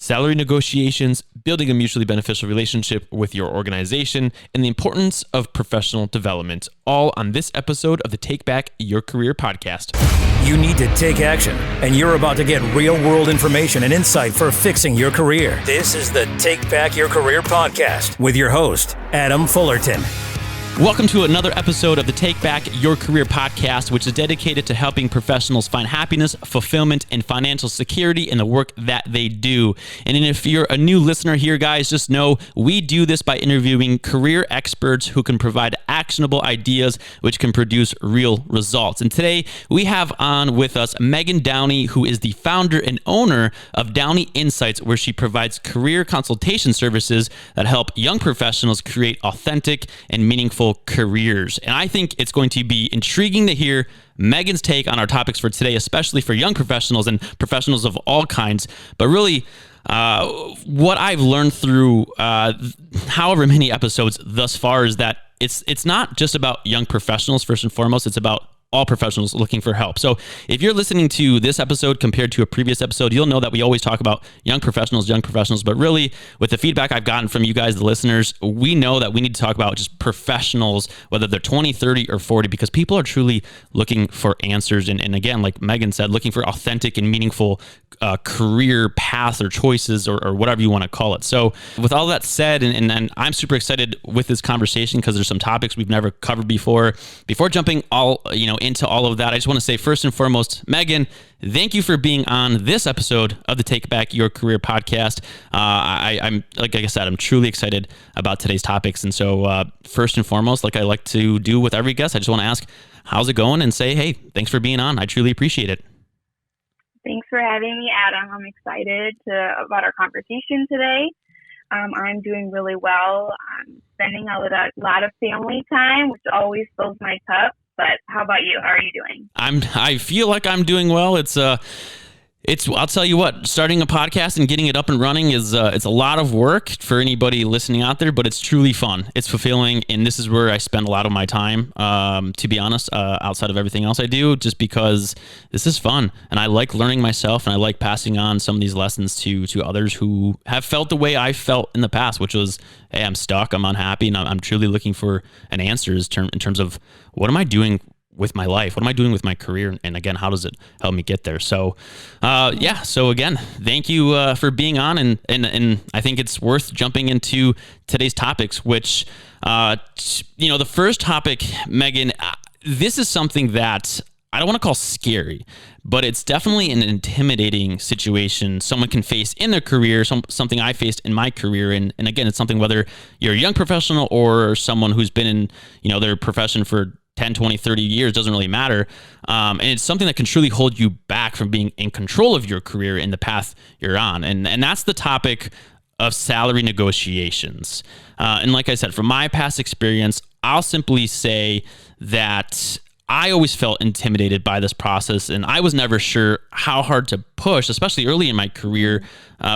salary negotiations, building a mutually beneficial relationship with your organization, and the importance of professional development, all on this episode of the Take Back Your Career podcast. You need to take action, and you're about to get real-world information and insight for fixing your career. This is the Take Back Your Career podcast with your host, Adam Fullerton. Welcome to another episode of the Take Back Your Career podcast, which is dedicated to helping professionals find happiness, fulfillment, and financial security in the work that they do. And if you're a new listener here, guys, just know we do this by interviewing career experts who can provide actionable ideas which can produce real results. And today we have on with us Megan Downey, who is the founder and owner of Downey Insights, where she provides career consultation services that help young professionals create authentic and meaningful careers. And I think it's going to be intriguing to hear Megan's take on our topics for today, especially for young professionals and professionals of all kinds. But really, what I've learned through however many episodes thus far is that it's not just about young professionals first and foremost. It's about all professionals looking for help. So if you're listening to this episode compared to a previous episode, you'll know that we always talk about young professionals, but really with the feedback I've gotten from you guys, the listeners, we know that we need to talk about just professionals, whether they're 20, 30, or 40, because people are truly looking for answers. And again, like Megan said, looking for authentic and meaningful career paths or choices or whatever you want to call it. So with all that said, and I'm super excited with this conversation because there's some topics we've never covered before. Before jumping into all of that, I just want to say first and foremost, Megan, thank you for being on this episode of the Take Back Your Career podcast. I'm like I said, I'm truly excited about today's topics. And so first and foremost, like I like to do with every guest, I just want to ask, how's it going? And say, hey, thanks for being on. I truly appreciate it. Thanks for having me, Adam. I'm excited about our conversation today. I'm doing really well. I'm spending a lot of family time, which always fills my cup. But how about you? How are you doing? I feel like I'm doing well. I'll tell you what, starting a podcast and getting it up and running is it's a lot of work for anybody listening out there, but it's truly fun. It's fulfilling, and this is where I spend a lot of my time, to be honest, outside of everything else I do, just because this is fun, and I like learning myself, and I like passing on some of these lessons to others who have felt the way I felt in the past, which was, hey, I'm stuck, I'm unhappy, and I'm truly looking for an answer in terms of what am I doing with my life? What am I doing with my career? And again, how does it help me get there? So, so again, thank you for being on. And I think it's worth jumping into today's topics, which, the first topic, Megan, this is something that I don't want to call scary, but it's definitely an intimidating situation someone can face in their career, something I faced in my career. And again, it's something whether you're a young professional or someone who's been in, their profession for 10, 20, 30 years, doesn't really matter. And it's something that can truly hold you back from being in control of your career and the path you're on. And that's the topic of salary negotiations. And like I said, from my past experience, I'll simply say that I always felt intimidated by this process, and I was never sure how hard to push, especially early in my career,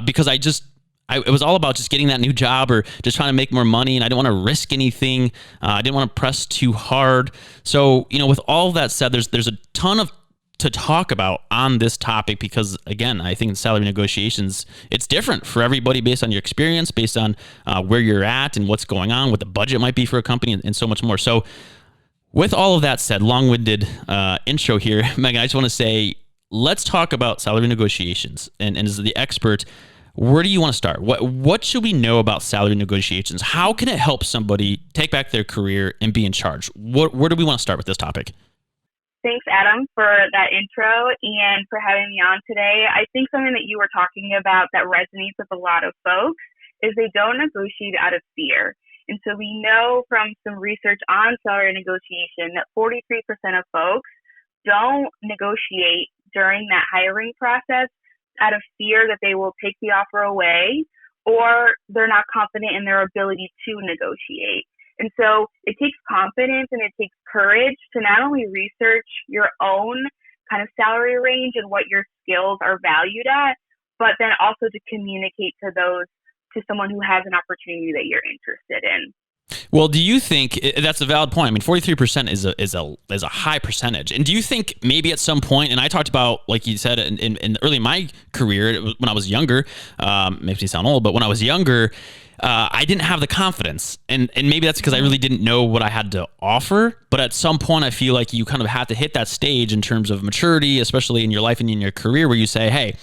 because it was all about just getting that new job or just trying to make more money, and I didn't want to risk anything. I didn't want to press too hard. So, with all that said, there's a ton to talk about on this topic because, again, I think salary negotiations, it's different for everybody based on your experience, based on where you're at and what's going on, what the budget might be for a company, and so much more. So with all of that said, long-winded intro here, Megan, I just want to say, let's talk about salary negotiations. And as the expert, where do you want to start? What should we know about salary negotiations? How can it help somebody take back their career and be in charge? Where do we want to start with this topic? Thanks, Adam, for that intro and for having me on today. I think something that you were talking about that resonates with a lot of folks is they don't negotiate out of fear. And so we know from some research on salary negotiation that 43% of folks don't negotiate during that hiring process out of fear that they will take the offer away, or they're not confident in their ability to negotiate. And so it takes confidence and it takes courage to not only research your own kind of salary range and what your skills are valued at, but then also to communicate to someone who has an opportunity that you're interested in. Well, do you think that's a valid point? I mean, 43% is a high percentage. And do you think maybe at some point, and I talked about, like you said, in early in my career, when I was younger, makes me sound old, but when I was younger, I didn't have the confidence. And maybe that's because I really didn't know what I had to offer. But at some point, I feel like you kind of have to hit that stage in terms of maturity, especially in your life and in your career, where you say, hey,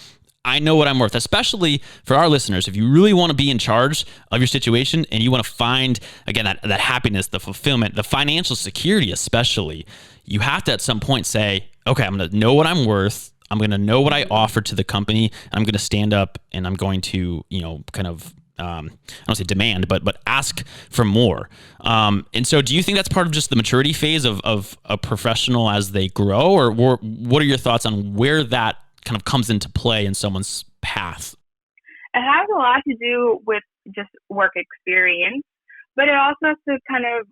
I know what I'm worth, especially for our listeners. If you really want to be in charge of your situation and you want to find, again, that happiness, the fulfillment, the financial security, especially, you have to at some point say, okay, I'm going to know what I'm worth. I'm going to know what I offer to the company. And I'm going to stand up and I'm going to, kind of, I don't say demand, but ask for more. And so do you think that's part of just the maturity phase of a professional as they grow, or what are your thoughts on where that kind of comes into play in someone's path? It has a lot to do with just work experience, but it also has to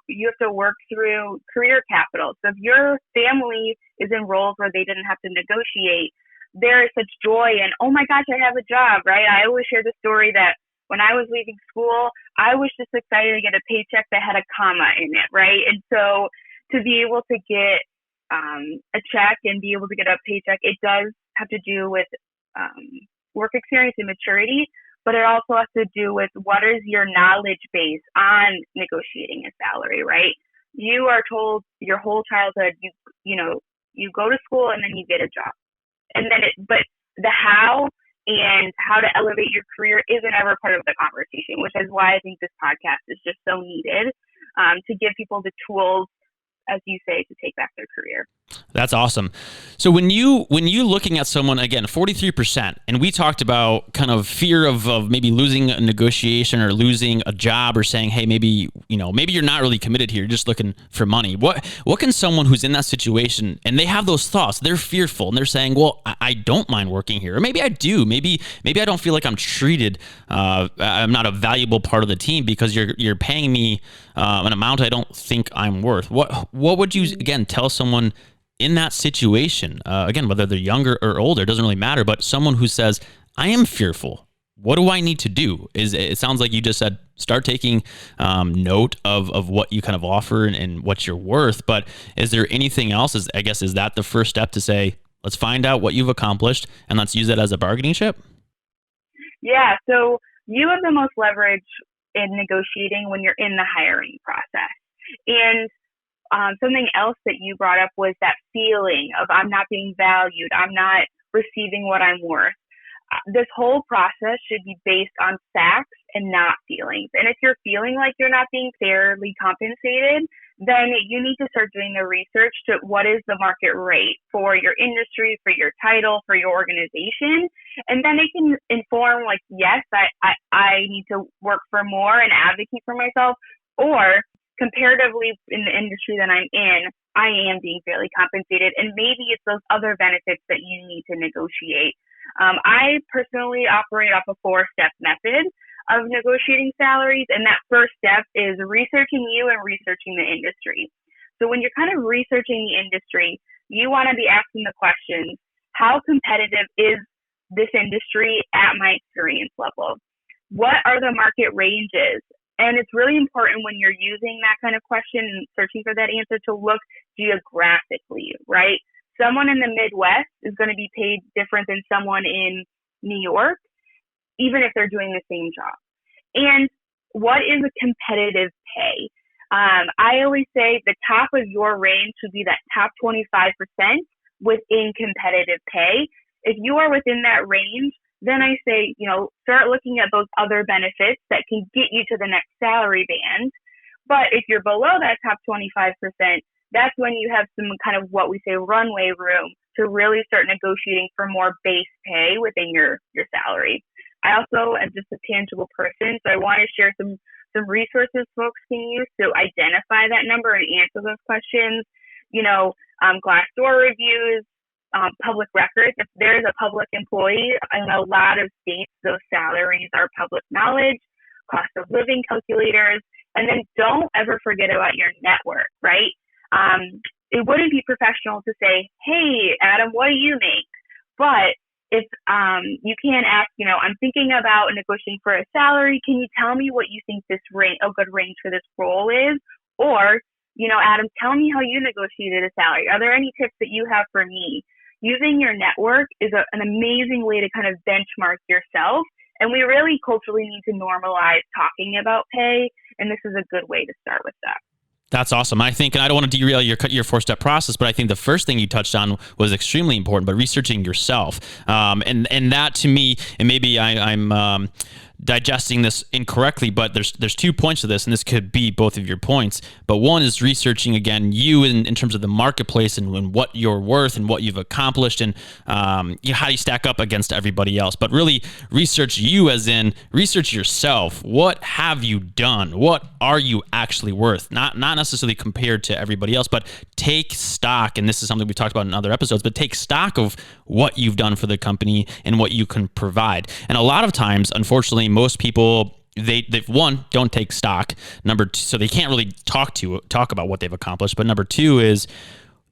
you have to work through career capital. So if your family is in roles where they didn't have to negotiate, there is such joy and, oh my gosh, I have a job, right? I always share the story that when I was leaving school, I was just excited to get a paycheck that had a comma in it, right? And so to be able to get a check and be able to get a paycheck, it does have to do with work experience and maturity, but it also has to do with what is your knowledge base on negotiating a salary, right? You are told your whole childhood, you go to school and then you get a job. And then but the how and how to elevate your career isn't ever part of the conversation, which is why I think this podcast is just so needed, to give people the tools, as you say, to take back their career. That's awesome. So when you looking at someone, again, 43%, and we talked about kind of fear of maybe losing a negotiation or losing a job, or saying, hey, maybe you're not really committed here, you're just looking for money. What can someone who's in that situation and they have those thoughts, they're fearful and they're saying, well, I don't mind working here, or maybe I do, maybe I don't feel like I'm treated, I'm not a valuable part of the team because you're paying me an amount I don't think I'm worth. What would you, again, tell someone in that situation, again, whether they're younger or older, it doesn't really matter, but someone who says, I am fearful, what do I need to do? It sounds like you just said, start taking note of what you kind of offer and what you're worth, but is there anything else? Is that the first step to say, let's find out what you've accomplished and let's use it as a bargaining chip? Yeah, so you have the most leverage in negotiating when you're in the hiring process. And something else that you brought up was that feeling of I'm not being valued, I'm not receiving what I'm worth. This whole process should be based on facts and not feelings. And if you're feeling like you're not being fairly compensated, then you need to start doing the research to what is the market rate for your industry, for your title, for your organization. And then it can inform, like, yes, I need to work for more and advocate for myself, or comparatively in the industry that I'm in, I am being fairly compensated, and maybe it's those other benefits that you need to negotiate. I personally operate off a 4-step method of negotiating salaries, and that first step is researching you and researching the industry. So when you're kind of researching the industry, you want to be asking the questions, how competitive is this industry at my experience level? What are the market ranges? And it's really important when you're using that kind of question and searching for that answer to look geographically, right? Someone in the Midwest is going to be paid different than someone in New York, even if they're doing the same job. And what is a competitive pay? I always say the top of your range should be that top 25% within competitive pay. If you are within that range, then I say, start looking at those other benefits that can get you to the next salary band. But if you're below that top 25%, that's when you have some kind of what we say runway room to really start negotiating for more base pay within your salary. I also am just a tangible person, so I want to share some resources folks can use to identify that number and answer those questions. Glassdoor reviews, public records. If there's a public employee in a lot of states, those salaries are public knowledge, cost of living calculators, and then don't ever forget about your network, right? It wouldn't be professional to say, hey, Adam, what do you make? But If you can ask, I'm thinking about negotiating for a salary. Can you tell me what you think a good range for this role is? Or, Adam, tell me how you negotiated a salary. Are there any tips that you have for me? Using your network is an amazing way to kind of benchmark yourself. And we really culturally need to normalize talking about pay. And this is a good way to start with that. That's awesome. I think, and I don't want to derail your 4-step process, but I think the first thing you touched on was extremely important, but researching yourself. And that to me, and maybe I'm digesting this incorrectly, but there's 2 points to this, and this could be both of your points. But one is researching, again, you in terms of the marketplace and what you're worth and what you've accomplished and how do you stack up against everybody else. But really research you, as in research yourself. What have you done? What are you actually worth? Not necessarily compared to everybody else, but take stock, and this is something we talked about in other episodes, but take stock of what you've done for the company and what you can provide. And a lot of times, unfortunately, most people, they one, don't take stock. Number two, so they can't really talk about what they've accomplished. But number two is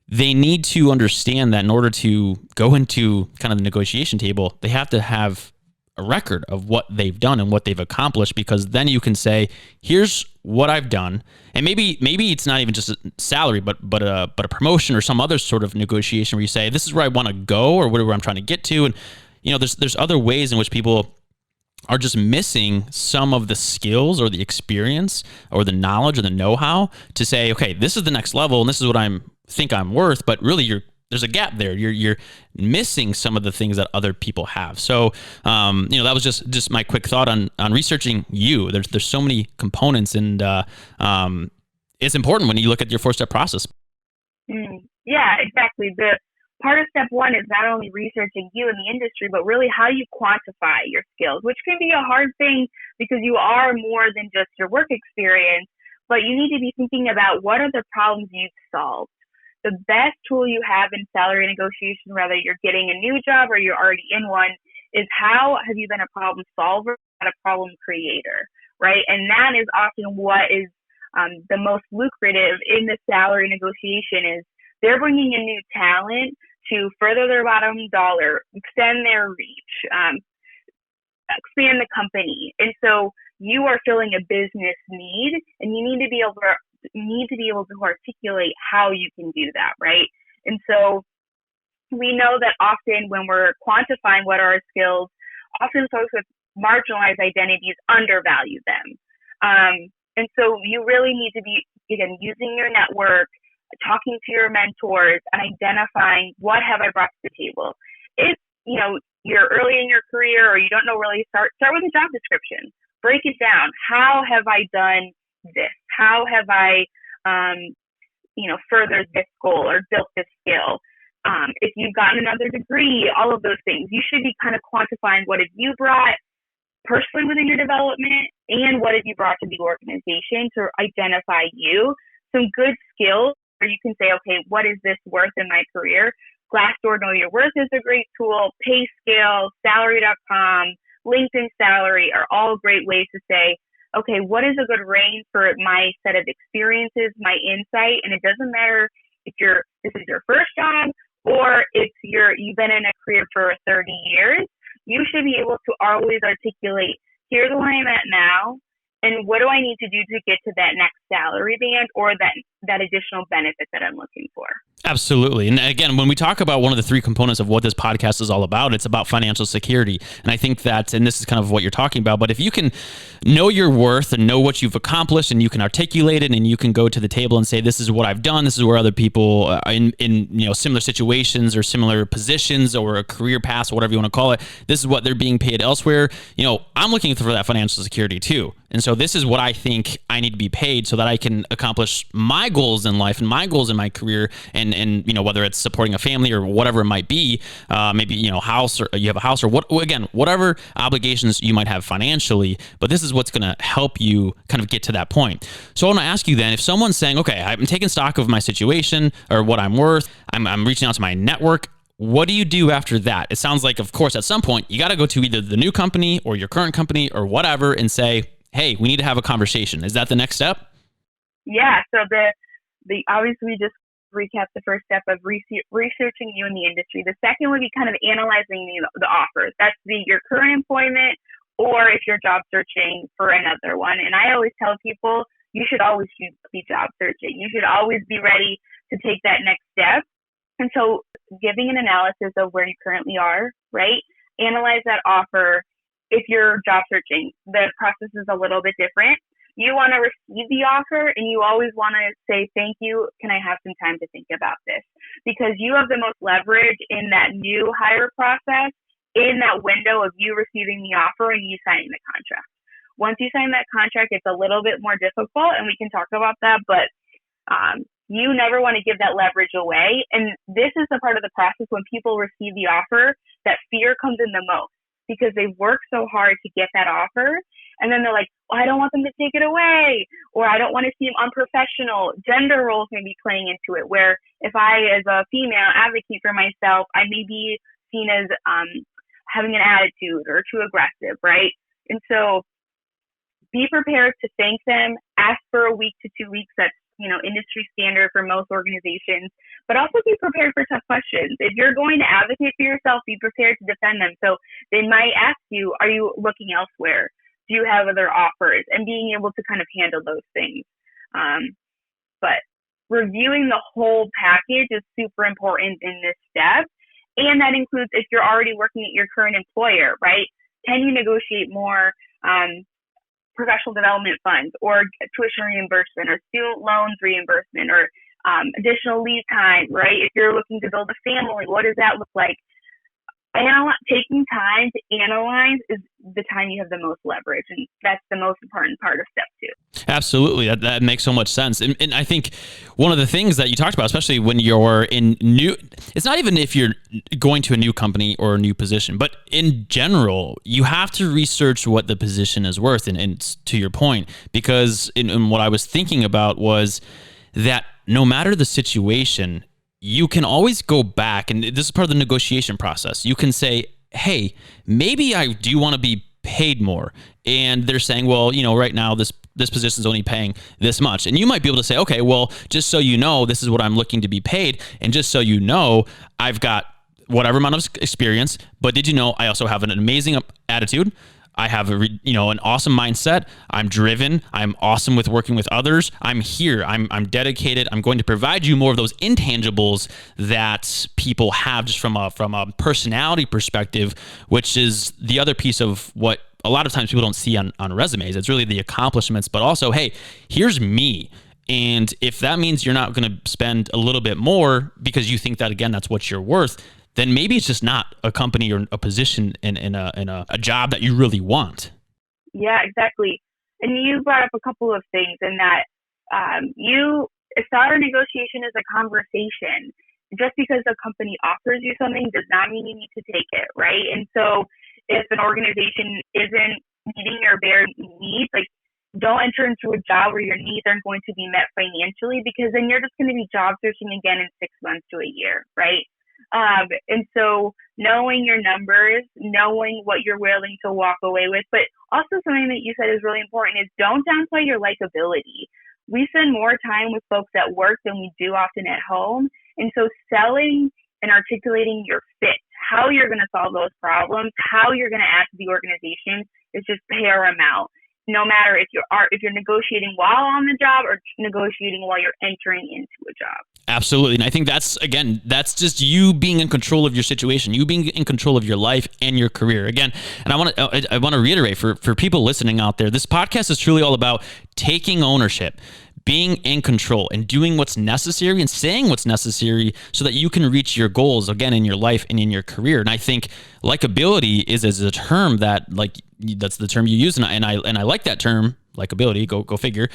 they need to understand that in order to go into kind of the negotiation table, they have to have a record of what they've done and what they've accomplished, because then you can say, here's what I've done. And maybe it's not even just a salary, but a promotion or some other sort of negotiation where you say, this is where I want to go or where I'm trying to get to. And there's other ways in which people are just missing some of the skills or the experience or the knowledge or the know-how to say, okay, this is the next level and this is what think I'm worth, but really there's a gap there. You're missing some of the things that other people have. So, that was just my quick thought on researching you. There's so many components, and it's important when you look at your 4-step process. Yeah, exactly. The part of step one is not only researching you in the industry, but really how you quantify your skills, which can be a hard thing because you are more than just your work experience, but you need to be thinking about what are the problems you've solved. The best tool you have in salary negotiation, whether you're getting a new job or you're already in one, is how have you been a problem solver, not a problem creator, right? And that is often what is the most lucrative in the salary negotiation is they're bringing in new talent to further their bottom dollar, extend their reach, expand the company. And so you are filling a business need, and you need to be able to articulate how you can do that, right? And so we know that often when we're quantifying what are our skills, often folks with marginalized identities undervalue them. And so you really need to be, again, using your network, talking to your mentors, and identifying what have I brought to the table. If, you're early in your career or you don't know really, start with a job description. Break it down. How have I done this? How have I, furthered this goal or built this skill? If you've gotten another degree, all of those things, you should be kind of quantifying what have you brought personally within your development and what have you brought to the organization to identify you. Some good skills where you can say, okay, what is this worth in my career? Glassdoor Know Your Worth is a great tool. PayScale, Salary.com, LinkedIn Salary are all great ways to say, okay, what is a good range for my set of experiences, my insight? And it doesn't matter if this is your first job or if you've been in a career for 30 years, you should be able to always articulate, here's where I'm at now, and what do I need to do to get to that next salary band or that additional benefit that I'm looking for? Absolutely. And again, when we talk about one of the 3 components of what this podcast is all about, it's about financial security. And I think that, and this is kind of what you're talking about, but if you can know your worth and know what you've accomplished and you can articulate it and you can go to the table and say, this is what I've done, this is where other people in similar situations or similar positions or a career path or whatever you want to call it, this is what they're being paid elsewhere. I'm looking for that financial security too. And so this is what I think I need to be paid so that I can accomplish my goals in life and my goals in my career, and whether it's supporting a family or whatever it might be, maybe house, or you have a house, or whatever obligations you might have financially. But this is what's going to help you kind of get to that point. So I want to ask you then, if someone's saying, okay, I'm taking stock of my situation or what I'm worth, I'm reaching out to my network. What do you do after that? It sounds like, of course, at some point you got to go to either the new company or your current company or whatever and say, hey, we need to have a conversation. Is that the next step? Yeah. So the obviously we just recap the first step of researching you in the industry. The second would be kind of analyzing the offers. That's your current employment, or if you're job searching for another one. And I always tell people, you should always be job searching. You should always be ready to take that next step. And so giving an analysis of where you currently are, right? Analyze that offer. If you're job searching, the process is a little bit different. You want to receive the offer and you always want to say, thank you. Can I have some time to think about this? Because you have the most leverage in that new hire process, in that window of you receiving the offer and you signing the contract. Once you sign that contract, it's a little bit more difficult, and we can talk about that, but you never want to give that leverage away. And this is the part of the process when people receive the offer that fear comes in the most, because they've worked so hard to get that offer. And then they're like, well, I don't want them to take it away, or I don't want to seem unprofessional. Gender roles may be playing into it, where if I, as a female, advocate for myself, I may be seen as having an attitude or too aggressive, right? And so be prepared to thank them, ask for a week to 2 weeks. That's, industry standard for most organizations, but also be prepared for tough questions. If you're going to advocate for yourself, be prepared to defend them. So they might ask you, are you looking elsewhere? Do you have other offers? And being able to kind of handle those things. But reviewing the whole package is super important in this step. And that includes if you're already working at your current employer, right? Can you negotiate more professional development funds or tuition reimbursement or student loans reimbursement or additional leave time, right? If you're looking to build a family, what does that look like? Taking time to analyze is the time you have the most leverage, and that's the most important part of step 2. Absolutely. That makes so much sense. And I think one of the things that you talked about, especially when you're in it's not even if you're going to a new company or a new position, but in general, you have to research what the position is worth. And to your point, because in what I was thinking about was that no matter the situation, you can always go back, and this is part of the negotiation process. You can say, hey, maybe I do want to be paid more. And they're saying, well, right now this position is only paying this much. And you might be able to say, okay, well, just so you know, this is what I'm looking to be paid. And just so you know, I've got whatever amount of experience, but did you know I also have an amazing attitude? I have an awesome mindset. I'm driven. I'm awesome with working with others. I'm here. I'm dedicated. I'm going to provide you more of those intangibles that people have just from a personality perspective, which is the other piece of what a lot of times people don't see on resumes. It's really the accomplishments, but also, hey, here's me. And if that means you're not going to spend a little bit more because you think that, again, that's what you're worth, then maybe it's just not a company or a position in a job that you really want. Yeah, exactly. And you brought up a couple of things in that a salary negotiation is a conversation. Just because a company offers you something does not mean you need to take it, right? And so if an organization isn't meeting your bare needs, like, don't enter into a job where your needs aren't going to be met financially, because then you're just going to be job searching again in 6 months to a year, right? And so knowing your numbers, knowing what you're willing to walk away with, but also something that you said is really important is don't downplay your likability. We spend more time with folks at work than we do often at home. And so selling and articulating your fit, how you're going to solve those problems, how you're going to add to the organization is just paramount. No matter if you're negotiating while on the job or negotiating while you're entering into a job. Absolutely. And I think that's just you being in control of your situation, you being in control of your life and your career. Again, and I want to reiterate for people listening out there, this podcast is truly all about taking ownership, being in control, and doing what's necessary and saying what's necessary so that you can reach your goals, again, in your life and in your career. And I think likability is a term that, that's the term you use. And I like that term, likability, go figure,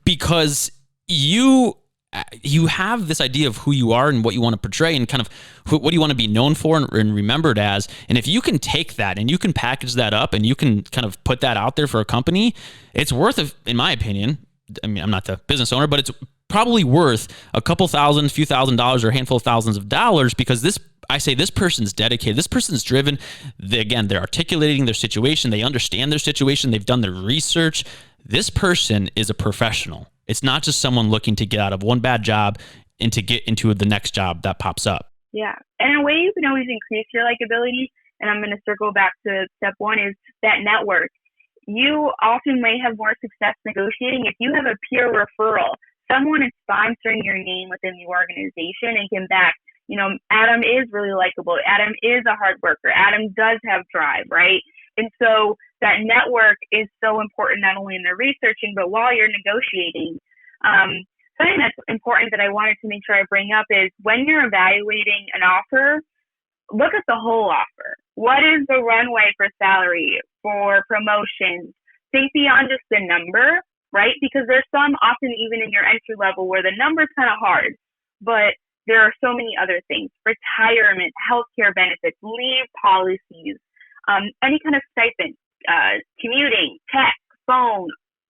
because you have this idea of who you are and what you want to portray and kind of what you want to be known for and remembered as. And if you can take that and you can package that up and you can kind of put that out there for a company, it's worth, in my opinion, I mean, I'm not the business owner, but it's probably worth a few $1,000s or a handful of thousands of dollars, because this person's dedicated, this person's driven. They're articulating their situation. They understand their situation. They've done their research. This person is a professional. It's not just someone looking to get out of one bad job and to get into the next job that pops up. Yeah. And a way you can always increase your likability, and I'm going to circle back to step one, is that network. You often may have more success negotiating if you have a peer referral. Someone is sponsoring your name within the organization and can back, Adam is really likable. Adam is a hard worker. Adam does have drive, right? And so that network is so important, not only in the researching, but while you're negotiating. Something that's important that I wanted to make sure I bring up is when you're evaluating an offer, look at the whole offer. What is the runway for salary, for promotions? Think beyond just the number, right? Because there's some often even in your entry level where the number's kind of hard, but there are so many other things: retirement, healthcare benefits, leave policies, any kind of stipend, commuting, tech, phone,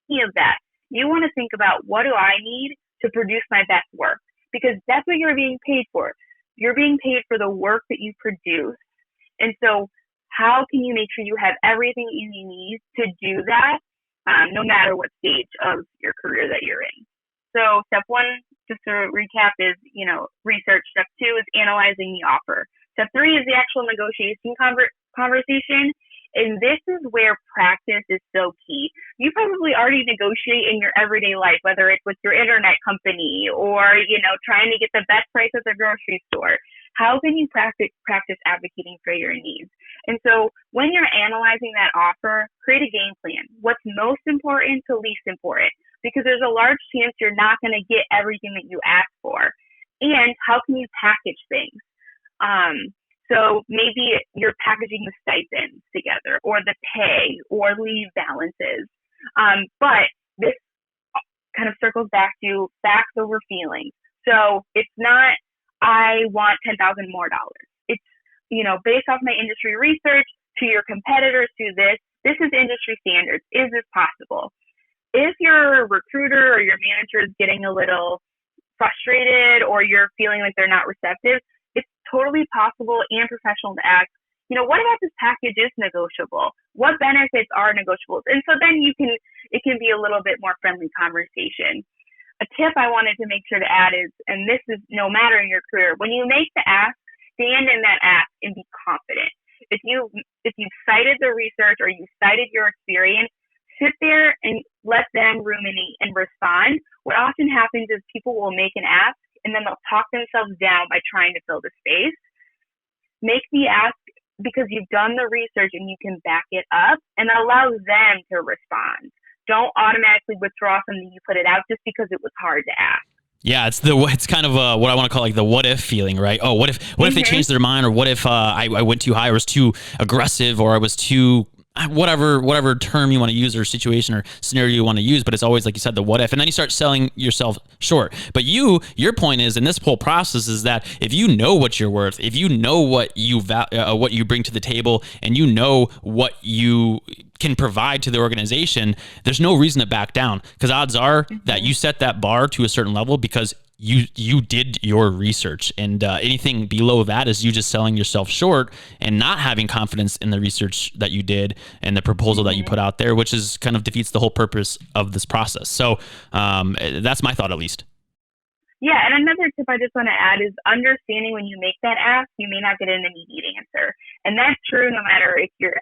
any of that. You want to think about, what do I need to produce my best work? Because that's what you're being paid for. You're being paid for the work that you produce. And so how can you make sure you have everything you need to do that, no matter what stage of your career that you're in? So step one, just to recap, is, research. Step two is analyzing the offer. Step three is the actual negotiation conversation. And this is where practice is so key. You probably already negotiate in your everyday life, whether it's with your internet company or, trying to get the best price at the grocery store. How can you practice advocating for your needs? And so when you're analyzing that offer, create a game plan. What's most important to least important? Because there's a large chance you're not going to get everything that you ask for. And how can you package things? So maybe you're packaging the stipends together, or the pay, or leave balances. But this kind of circles back to facts over feelings. So it's not, I want $10,000 more dollars. It's, based off my industry research, to your competitors, to this is industry standards. Is this possible? If your recruiter or your manager is getting a little frustrated, or you're feeling like they're not receptive, it's totally possible and professional to ask, what about this package is negotiable? What benefits are negotiable? And so then it can be a little bit more friendly conversation. A tip I wanted to make sure to add is, and this is no matter in your career, when you make the ask, stand in that ask and be confident. If you've cited the research or you cited your experience, sit there and let them ruminate and respond. What often happens is people will make an ask and then they'll talk themselves down by trying to fill the space. Make the ask because you've done the research and you can back it up, and allow them to respond. Don't automatically withdraw something you put it out just because it was hard to ask. Yeah, it's kind of what I want to call like the what if feeling, right? Oh, what if they changed their mind, or what if I went too high, or was too aggressive, or I was too whatever term you want to use, or situation or scenario you want to use, but it's always, like you said, the what if, and then you start selling yourself short. But your point is, in this whole process, is that if you know what you're worth, if you know what you bring to the table, and you know what you can provide to the organization, there's no reason to back down, because odds are that you set that bar to a certain level because you did your research, and anything below that is you just selling yourself short and not having confidence in the research that you did and the proposal that you put out there, which is kind of defeats the whole purpose of this process. So that's my thought, at least. Yeah, and another tip I just want to add is understanding when you make that ask, you may not get an immediate answer. And that's true no matter if you're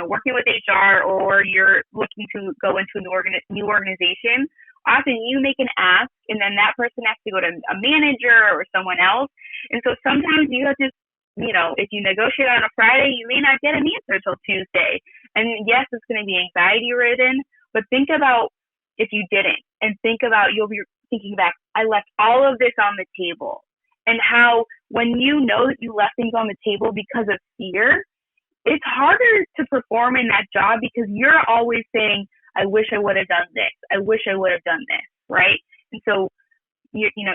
working with HR or you're looking to go into a new organization. Often you make an ask and then that person has to go to a manager or someone else. And so sometimes you have to, if you negotiate on a Friday, you may not get an answer till Tuesday. And yes, it's going to be anxiety ridden, but think about if you didn't, and think about, you'll be thinking back, I left all of this on the table, and how when you know that you left things on the table because of fear, it's harder to perform in that job because you're always saying, I wish I would have done this. I wish I would have done this, right? And so,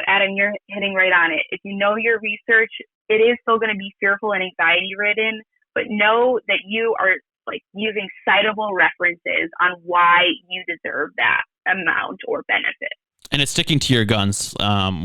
Adam, you're hitting right on it. If you know your research, it is still going to be fearful and anxiety-ridden, but know that you are using citable references on why you deserve that amount or benefit. And it's sticking to your guns,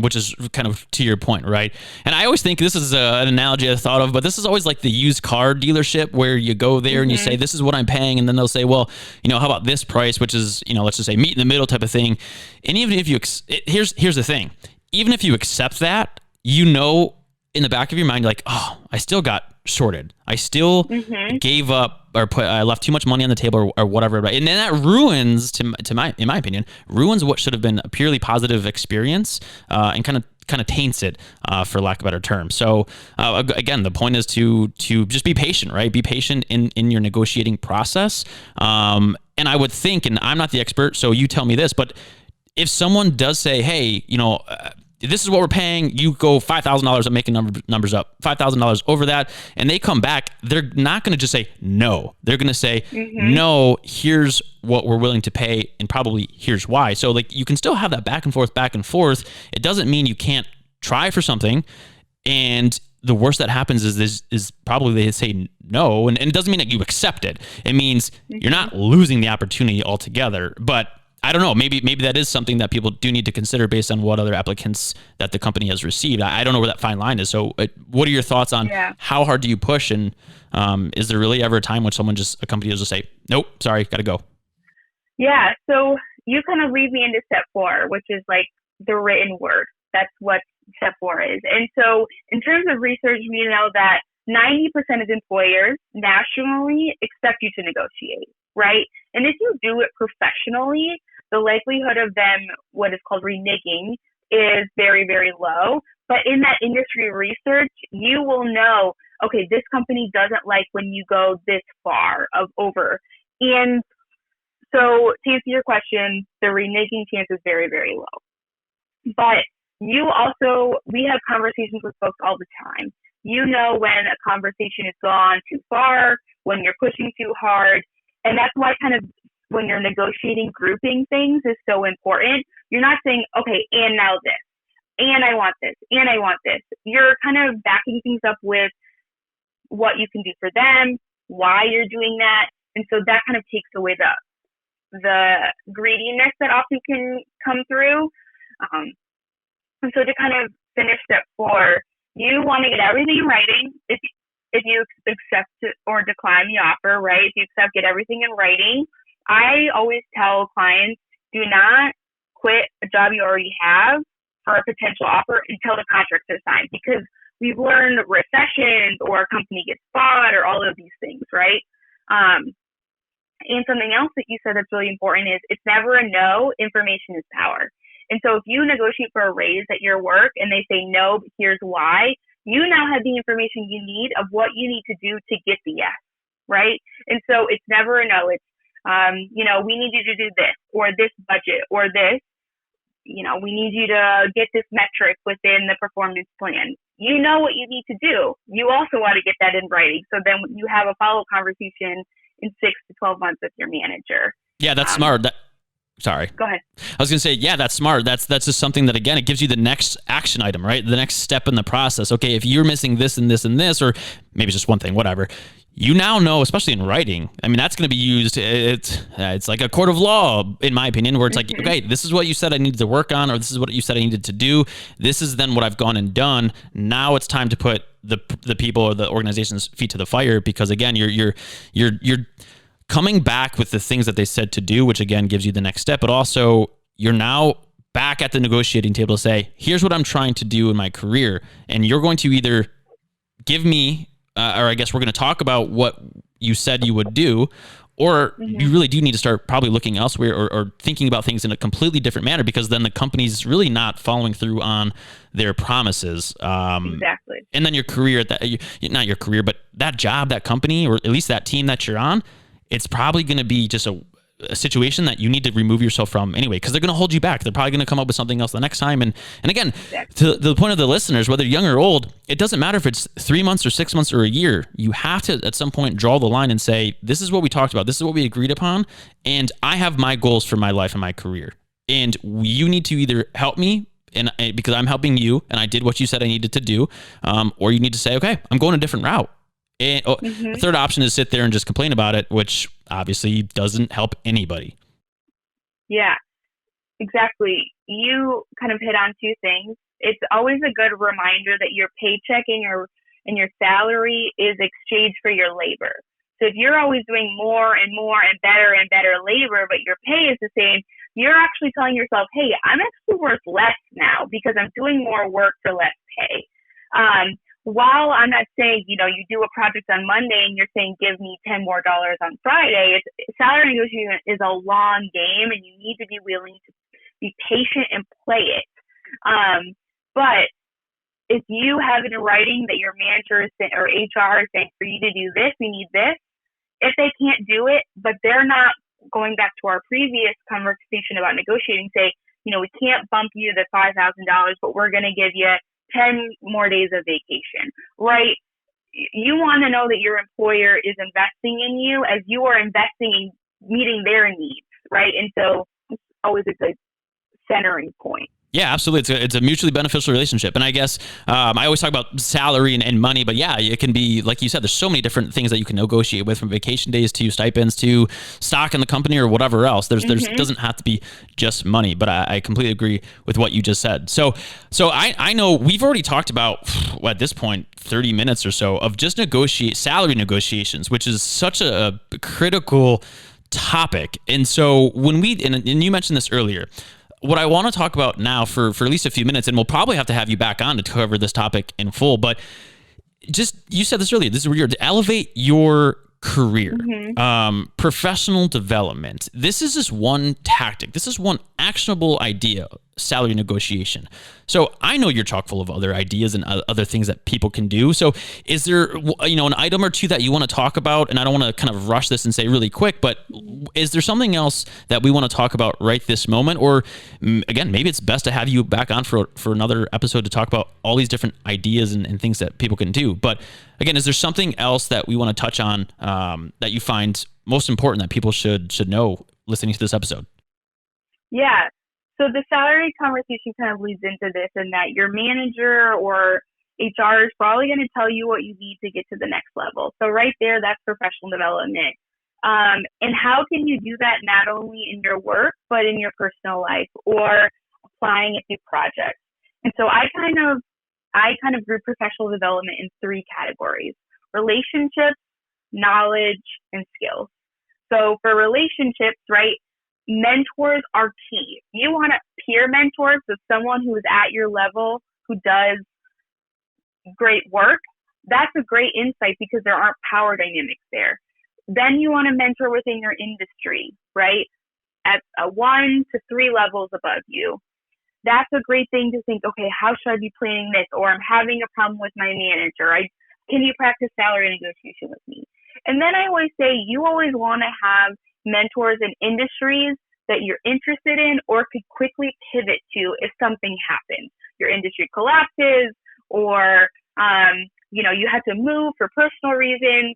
which is kind of to your point, right? And I always think this is an analogy I thought of, but this is always like the used car dealership where you go there and you say, this is what I'm paying. And then they'll say, well, how about this price, which is, let's just say meet in the middle type of thing. And even if here's the thing. even if you accept that, you know, in the back of your mind, you're like, oh, I still got shorted. I still gave up or I left too much money on the table or whatever. And then that ruins, in my opinion, ruins what should have been a purely positive experience and kind of taints it, for lack of a better term. So again, the point is to just be patient, right? Be patient in your negotiating process. And I would think, and I'm not the expert, so you tell me this, but if someone does say, hey, this is what we're paying, you go $5,000, I'm making numbers up, $5,000 over that, and they come back, they're not going to just say no. They're going to say, no, here's what we're willing to pay, and probably here's why. So like you can still have that back and forth. It doesn't mean you can't try for something, and the worst that happens is probably they say no, and it doesn't mean that you accept it. It means you're not losing the opportunity altogether, but I don't know. Maybe that is something that people do need to consider based on what other applicants that the company has received. I don't know where that fine line is. So what are your thoughts on how hard do you push? And is there really ever a time when a company will just say, nope, sorry, got to go? Yeah. So you kind of lead me into step 4, which is like the written word. That's what step 4 is. And so in terms of research, we know that 90% of employers nationally expect you to negotiate, right? And if you do it professionally, the likelihood of them, what is called reneging, is very, very low. But in that industry research, you will know, okay, this company doesn't like when you go this far over. And so to answer your question, the reneging chance is very, very low. But we have conversations with folks all the time. You know when a conversation has gone too far, when you're pushing too hard. And that's why kind of when you're negotiating, grouping things is so important. You're not saying, okay, and now this, and I want this, and I want this. You're kind of backing things up with what you can do for them, why you're doing that. And so that kind of takes away the greediness that often can come through. And so to kind of finish step 4, you want to get everything in writing. If you accept or decline the offer, right? If you accept, get everything in writing. I always tell clients, do not quit a job you already have for a potential offer until the contracts are signed, because we've learned recessions or a company gets bought or all of these things, right? And something else that you said that's really important is it's never a no. Information is power. And so if you negotiate for a raise at your work and they say no, but here's why, you now have the information you need of what you need to do to get the yes, right? And so it's never a no. It's, we need you to do this or this budget or this. We need you to get this metric within the performance plan. You know what you need to do. You also want to get that in writing. So then you have a follow-up conversation in 6 to 12 months with your manager. Yeah, that's smart. Sorry. Go ahead. I was going to say, yeah, that's smart. That's just something that, again, it gives you the next action item, right? The next step in the process. Okay, if you're missing this and this and this, or maybe it's just one thing, whatever, you now know, especially in writing, I mean, that's going to be used. It's like a court of law, in my opinion, where it's like, okay, this is what you said I needed to work on, or this is what you said I needed to do. This is then what I've gone and done. Now it's time to put the people or the organization's feet to the fire, because again, you're coming back with the things that they said to do, which again gives you the next step, but also you're now back at the negotiating table to say, here's what I'm trying to do in my career. And you're going to either give me, or I guess we're going to talk about what you said you would do, or you really do need to start probably looking elsewhere or thinking about things in a completely different manner, because then the company's really not following through on their promises. Exactly. And then your career, not your career, but that job, that company, or at least that team that you're on, it's probably going to be just a situation that you need to remove yourself from anyway, because they're going to hold you back. They're probably going to come up with something else the next time. And again, to the point of the listeners, whether young or old, it doesn't matter if it's 3 months or 6 months or a year. You have to at some point draw the line and say, this is what we talked about. This is what we agreed upon. And I have my goals for my life and my career. And you need to either help me because I'm helping you and I did what you said I needed to do. Or you need to say, okay, I'm going a different route. And the third option is sit there and just complain about it, which obviously doesn't help anybody. Yeah, exactly. You kind of hit on 2 things. It's always a good reminder that your paycheck and your salary is exchanged for your labor. So if you're always doing more and more and better labor, but your pay is the same, you're actually telling yourself, hey, I'm actually worth less now because I'm doing more work for less pay. While I'm not saying, you do a project on Monday and you're saying, give me $10 more on Friday, salary negotiation is a long game and you need to be willing to be patient and play it. But if you have it in writing that your manager is saying, or HR is saying, for you to do this, we need this. If they can't do it, but they're not going back to our previous conversation about negotiating, say, we can't bump you to $5,000, but we're going to give you 10 more days of vacation, right? You want to know that your employer is investing in you as you are investing in meeting their needs, right? And so it's always a good centering point. Yeah, absolutely. It's a mutually beneficial relationship. And I guess I always talk about salary and money, but yeah, it can be, like you said, there's so many different things that you can negotiate with, from vacation days to stipends to stock in the company or whatever else. There's doesn't have to be just money, but I completely agree with what you just said. So I know we've already talked about, at this point, 30 minutes or so of just salary negotiations, which is such a critical topic. And so when and you mentioned this earlier, what I want to talk about now for at least a few minutes, and we'll probably have to have you back on to cover this topic in full, but you said this earlier, this is where you're to elevate your career, professional development. This is just one tactic. This is one actionable idea, salary negotiation. So I know you're chock full of other ideas and other things that people can do. So is there, an item or two that you want to talk about? And I don't want to kind of rush this and say really quick, but is there something else that we want to talk about right this moment? Or again, maybe it's best to have you back on for another episode to talk about all these different ideas and things that people can do. But again, is there something else that we want to touch on that you find most important that people should know listening to this episode? Yeah. So the salary conversation kind of leads into this, and that your manager or HR is probably going to tell you what you need to get to the next level. So right there, that's professional development. And how can you do that not only in your work, but in your personal life or applying it to projects? And so I kind of group professional development in three categories: relationships, knowledge, and skills. So for relationships, right, mentors are key. You want a peer mentor, so someone who is at your level, who does great work. That's a great insight because there aren't power dynamics there. Then you want a mentor within your industry, right, at 1 to 3 levels above you. That's a great thing to think, okay, how should I be planning this? Or I'm having a problem with my manager. Can you practice salary negotiation with me? And then I always say you always want to have mentors in industries that you're interested in or could quickly pivot to if something happens. Your industry collapses, or you had to move for personal reasons.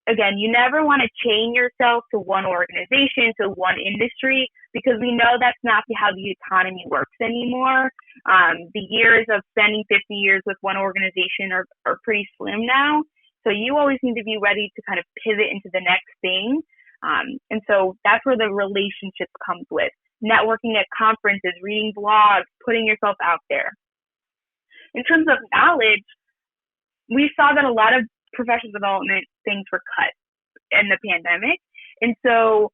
Again, you never want to chain yourself to one organization, to one industry, because we know that's not how the economy works anymore. The years of spending 50 years with one organization are pretty slim now. So you always need to be ready to kind of pivot into the next thing. And so that's where the relationship comes with networking at conferences, reading blogs, putting yourself out there. In terms of knowledge, we saw that a lot of professional development things were cut in the pandemic. And so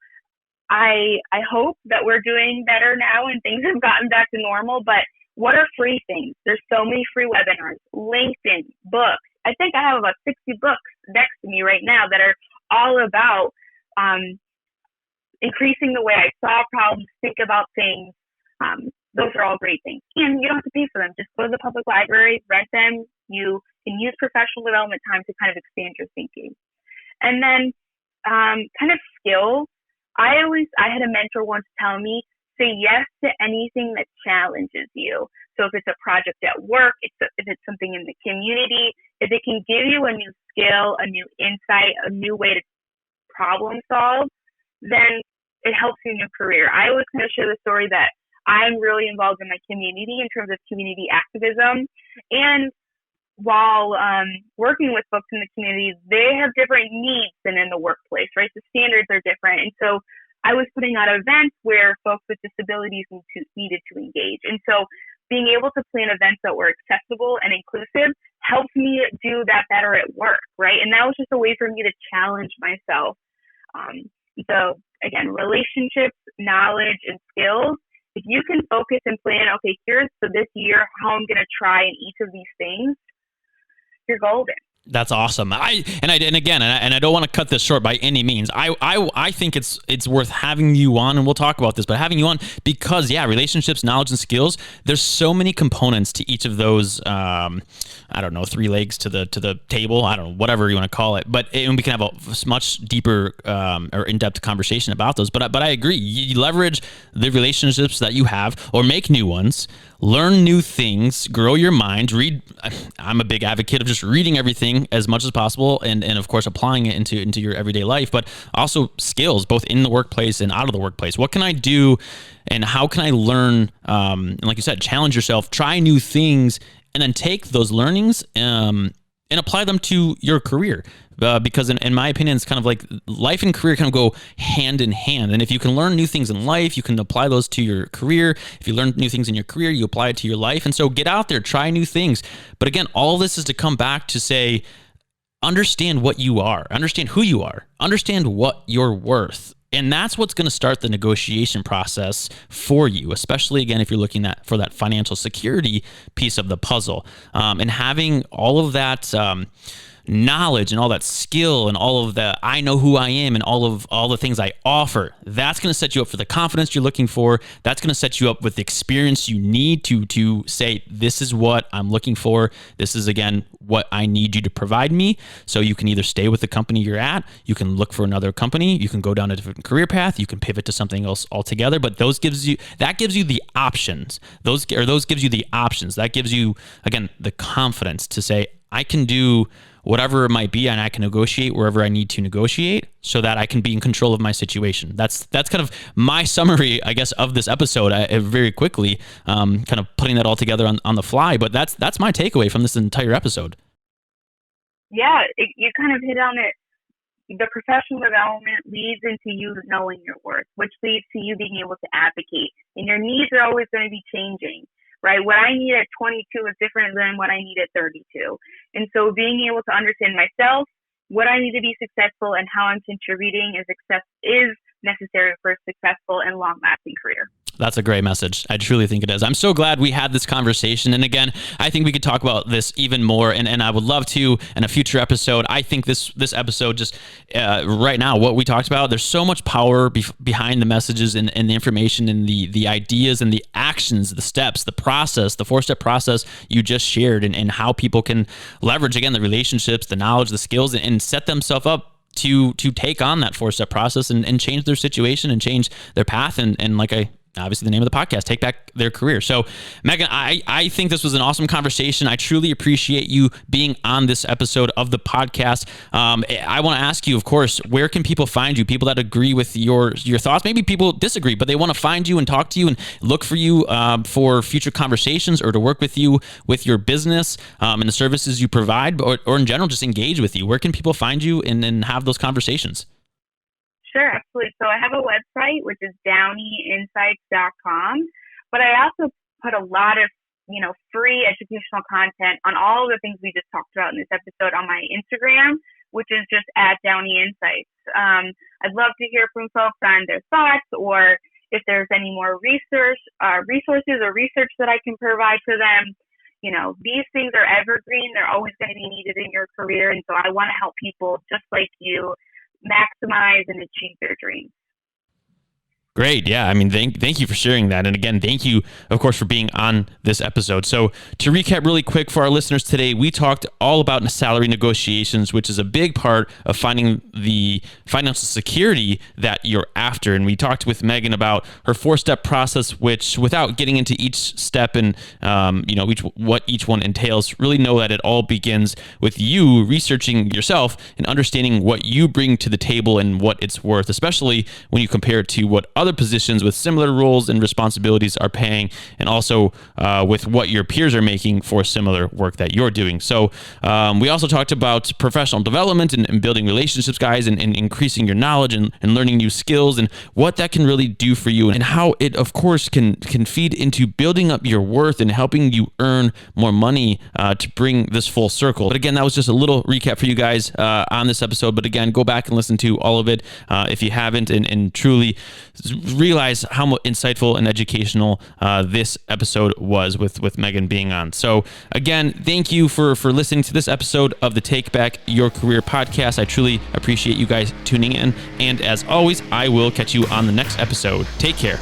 I hope that we're doing better now and things have gotten back to normal. But what are free things? There's so many free webinars, LinkedIn, books. I think I have about 60 books next to me right now that are all about increasing the way I solve problems, think about things. Those are all great things. And you don't have to pay for them. Just go to the public library, rent them. You can use professional development time to kind of expand your thinking. And then kind of skills. I had a mentor once tell me, say yes to anything that challenges you. So if it's a project at work, if it's something in the community, if it can give you a new skill, a new insight, a new way to problem solve, then it helps you in your career. I always kind of share the story that I'm really involved in my community in terms of community activism. And while working with folks in the community, they have different needs than in the workplace, right? The standards are different. And so I was putting on events where folks with disabilities needed to engage. And so being able to plan events that were accessible and inclusive helps me do that better at work, right? And that was just a way for me to challenge myself. So again, relationships, knowledge, and skills. If you can focus and plan, okay, here's for this year how I'm going to try in each of these things, you're golden. That's awesome. I don't want to cut this short by any means. I think it's worth having you on, and we'll talk about this, but having you on because relationships, knowledge, and skills. There's so many components to each of those. I don't know, 3 legs to the table. I don't know, whatever you want to call it. But we can have a much deeper or in-depth conversation about those. But I agree. You leverage the relationships that you have, or make new ones. Learn new things, grow your mind, read. I'm a big advocate of just reading everything as much as possible and of course applying it into your everyday life, but also skills both in the workplace and out of the workplace. What can I do and how can I learn? And like you said, challenge yourself, try new things, and then take those learnings and apply them to your career. Because in my opinion, it's kind of like life and career kind of go hand in hand. And if you can learn new things in life, you can apply those to your career. If you learn new things in your career, you apply it to your life. And so get out there, try new things. But again, all this is to come back to say, understand what you are, understand who you are, understand what you're worth. And that's what's going to start the negotiation process for you, especially, again, if you're looking for that financial security piece of the puzzle. And having all of that knowledge and all that skill and all of the I know who I am and all the things I offer, that's going to set you up for the confidence you're looking for. That's going to set you up with the experience you need to say, this is what I'm looking for. This is, again, what I need you to provide me. So you can either stay with the company you're at, you can look for another company, you can go down a different career path, you can pivot to something else altogether. But that gives you the options. Those gives you the options. That gives you, again, the confidence to say, I can do whatever it might be, and I can negotiate wherever I need to negotiate so that I can be in control of my situation. That's kind of my summary, I guess, of this episode. Very quickly, kind of putting that all together on the fly. But that's my takeaway from this entire episode. Yeah, you kind of hit on it. The professional development leads into you knowing your worth, which leads to you being able to advocate. And your needs are always going to be changing. Right? What I need at 22 is different than what I need at 32. And so being able to understand myself, what I need to be successful, and how I'm contributing is necessary for a successful and long-lasting career. That's a great message. I truly think it is. I'm so glad we had this conversation. And again, I think we could talk about this even more. And I would love to in a future episode. I think this episode just right now, what we talked about, there's so much power behind the messages and the information and the ideas and the actions, the steps, the process, the 4-step process you just shared, and how people can leverage, again, the relationships, the knowledge, the skills, and set themselves up to take on that 4-step process and change their situation and change their path. And like obviously the name of the podcast, take back their career. So Megan, I think this was an awesome conversation. I truly appreciate you being on this episode of the podcast. I want to ask you, of course, where can people find you? People that agree with your thoughts, maybe people disagree, but they want to find you and talk to you and look for you for future conversations or to work with you with your business and the services you provide, or in general, just engage with you. Where can people find you and have those conversations? Sure, absolutely. So I have a website, which is DowneyInsights.com, but I also put a lot of, free educational content on all of the things we just talked about in this episode on my Instagram, which is just @DowneyInsights. I'd love to hear from folks on their thoughts, or if there's any more resources or research that I can provide to them. These things are evergreen. They're always going to be needed in your career. And so I want to help people just like you maximize and achieve their dreams. Great. Yeah. I mean, thank you for sharing that. And again, thank you, of course, for being on this episode. So to recap really quick for our listeners today, we talked all about salary negotiations, which is a big part of finding the financial security that you're after. And we talked with Megan about her 4-step process, which, without getting into each step and, what each one entails, really know that it all begins with you researching yourself and understanding what you bring to the table and what it's worth, especially when you compare it to what other positions with similar roles and responsibilities are paying, and also with what your peers are making for similar work that you're doing. So we also talked about professional development and building relationships, guys, and increasing your knowledge and learning new skills, and what that can really do for you, and how it, of course, can feed into building up your worth and helping you earn more money to bring this full circle. But again, that was just a little recap for you guys on this episode. But again, go back and listen to all of it if you haven't, and truly realize how insightful and educational this episode was with Megan being on. So again, thank you for listening to this episode of the Take Back Your Career podcast. I truly appreciate you guys tuning in. And as always, I will catch you on the next episode. Take care.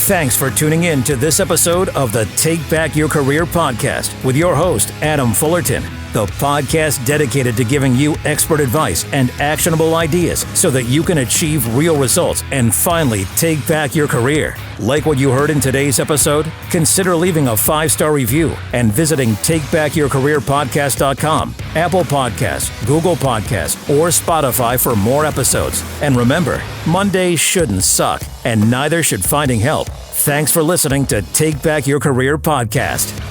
Thanks for tuning in to this episode of the Take Back Your Career podcast with your host, Adam Fullerton, the podcast dedicated to giving you expert advice and actionable ideas so that you can achieve real results and finally take back your career. Like what you heard in today's episode? Consider leaving a 5-star review and visiting takebackyourcareerpodcast.com, Apple Podcasts, Google Podcasts, or Spotify for more episodes. And remember, Mondays shouldn't suck, and neither should finding help. Thanks for listening to Take Back Your Career podcast.